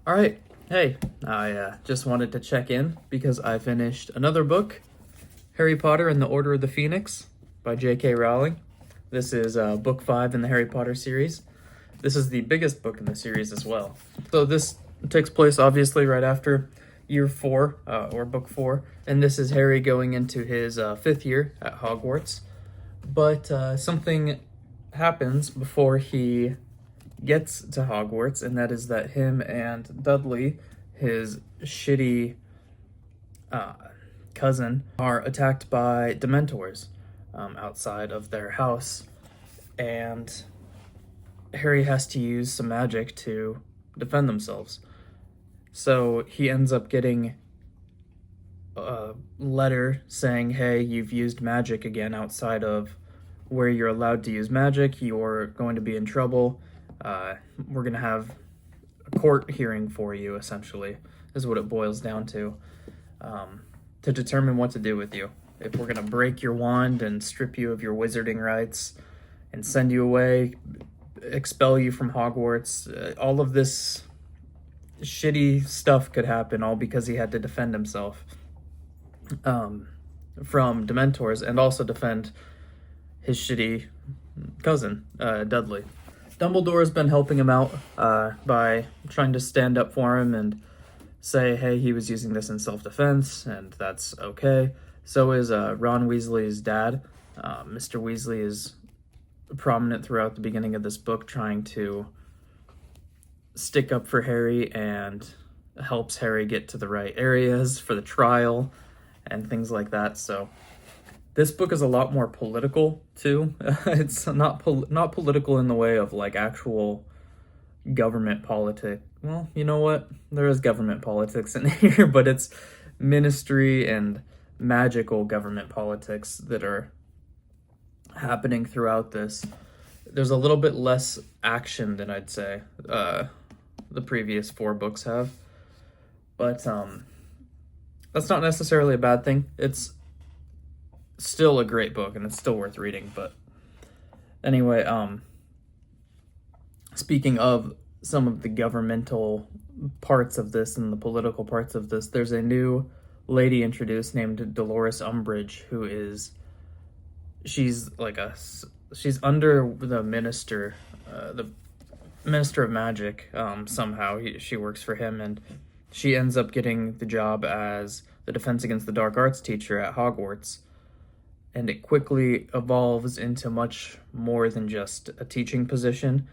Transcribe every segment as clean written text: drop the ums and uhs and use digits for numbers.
All right. Hey, I just wanted to check in because I finished another book, Harry Potter and the Order of the Phoenix by J.K. Rowling. This is book 5 in the Harry Potter series. This is the biggest book in the series as well. So this takes place obviously right after year 4, or book 4, and this is Harry going into his 5th year at Hogwarts. But something happens before he gets to Hogwarts, and that is that him and Dudley, his shitty cousin, are attacked by Dementors outside of their house, and Harry has to use some magic to defend themselves. So he ends up getting a letter saying, hey, you've used magic again outside of where you're allowed to use magic. You're going to be in trouble. We're going to have a court hearing for you, essentially, is what it boils down to determine what to do with you. If we're going to break your wand and strip you of your wizarding rights and send you away, expel you from Hogwarts, all of this shitty stuff could happen, all because he had to defend himself from Dementors and also defend his shitty cousin, Dudley. Dumbledore has been helping him out by trying to stand up for him and say, hey, he was using this in self-defense, and that's okay. So is Ron Weasley's dad. Mr. Weasley is prominent throughout the beginning of this book, trying to stick up for Harry and helps Harry get to the right areas for the trial and things like that. So this book is a lot more political too. It's not political in the way of like actual government politics. Well, you know what? There is government politics in here, but it's ministry and magical government politics that are happening throughout this. There's a little bit less action than I'd say the previous 4 books have, but that's not necessarily a bad thing. It's still a great book and it's still worth reading. But anyway, speaking of some of the governmental parts of this and the political parts of this, there's a new lady introduced named Dolores Umbridge, who is she's under the minister of magic. Somehow she works for him, and she ends up getting the job as the Defense Against the Dark Arts teacher at Hogwarts, and it quickly evolves into much more than just a teaching position.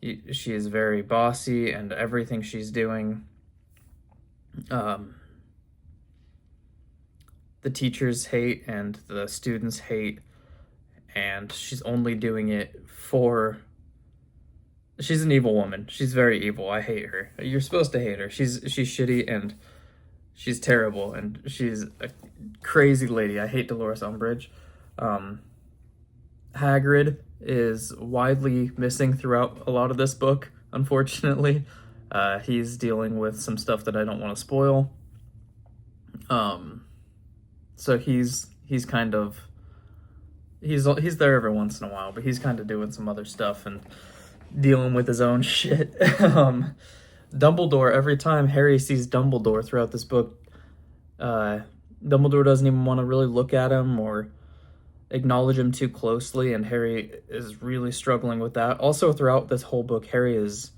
She is very bossy, and everything she's doing, the teachers hate and the students hate, and she's only doing it for... She's an evil woman. She's very evil. I hate her. You're supposed to hate her. She's shitty and she's terrible, and she's a crazy lady. I hate Dolores Umbridge. Hagrid is widely missing throughout a lot of this book, unfortunately. He's dealing with some stuff that I don't want to spoil. So he's kind of... He's there every once in a while, but he's kind of doing some other stuff and dealing with his own shit. Dumbledore, every time Harry sees Dumbledore throughout this book, Dumbledore doesn't even want to really look at him or acknowledge him too closely, and Harry is really struggling with that. Also, throughout this whole book, Harry is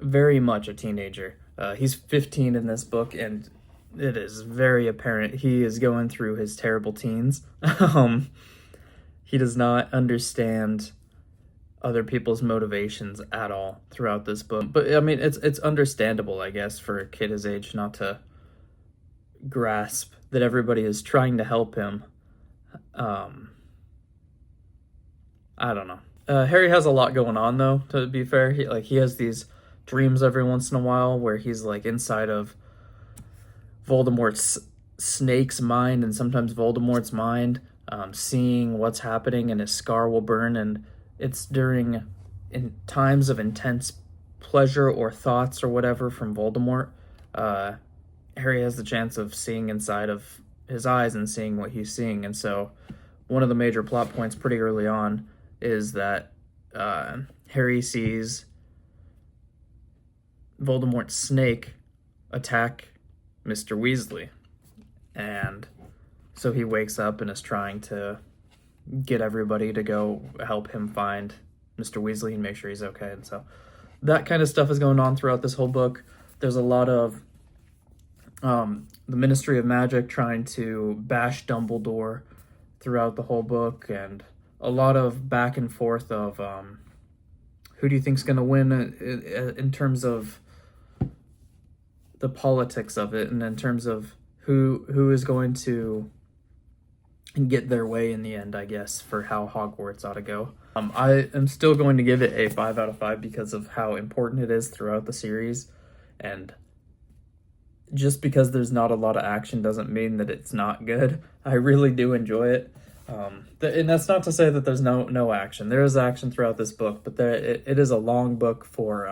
very much a teenager. He's 15 in this book, and it is very apparent he is going through his terrible teens. He does not understand other people's motivations at all throughout this book. But I mean, it's understandable, I guess, for a kid his age not to grasp that everybody is trying to help him. I don't know. Harry has a lot going on, though, to be fair. He has these dreams every once in a while where he's like inside of Voldemort's snake's mind, and sometimes Voldemort's mind, seeing what's happening, and his scar will burn, and it's in times of intense pleasure or thoughts or whatever from Voldemort, Harry has the chance of seeing inside of his eyes and seeing what he's seeing. And so one of the major plot points pretty early on is that Harry sees Voldemort's snake attack Mr. Weasley. And so he wakes up and is trying to get everybody to go help him find Mr. Weasley and make sure he's okay. And so that kind of stuff is going on throughout this whole book. There's a lot of the Ministry of Magic trying to bash Dumbledore throughout the whole book, and a lot of back and forth of who do you think's going to win in terms of the politics of it, and in terms of who is going to get their way in the end, I guess, for how Hogwarts ought to go. I am still going to give it a 5 out of 5 because of how important it is throughout the series, and just because there's not a lot of action doesn't mean that it's not good. I really do enjoy it. And that's not to say that there's no action. There is action throughout this book, but it is a long book for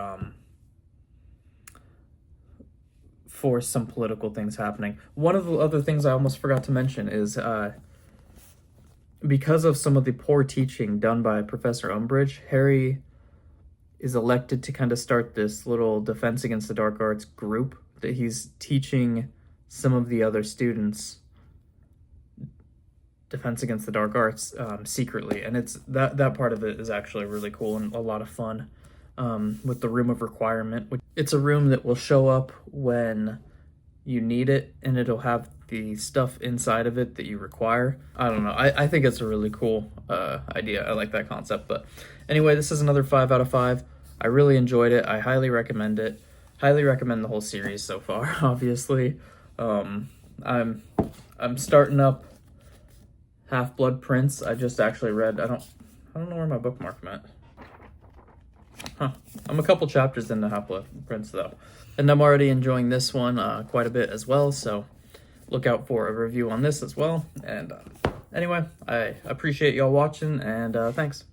some political things happening. One of the other things I almost forgot to mention is because of some of the poor teaching done by Professor Umbridge, Harry is elected to kind of start this little Defense Against the Dark Arts group that he's teaching some of the other students Defense Against the Dark Arts secretly, and it's that part of it is actually really cool and a lot of fun. With the Room of Requirement, it's a room that will show up when you need it, and it'll have the stuff inside of it that you require. I don't know. I think it's a really cool idea. I like that concept. But anyway, this is another 5 out of 5. I really enjoyed it. I highly recommend it. Highly recommend the whole series so far, obviously. I'm starting up Half-Blood Prince. I just actually read, I don't know where my bookmark went. I'm a couple chapters into Half-Blood Prince though. And I'm already enjoying this one quite a bit as well, so look out for a review on this as well. And anyway, I appreciate y'all watching, and thanks.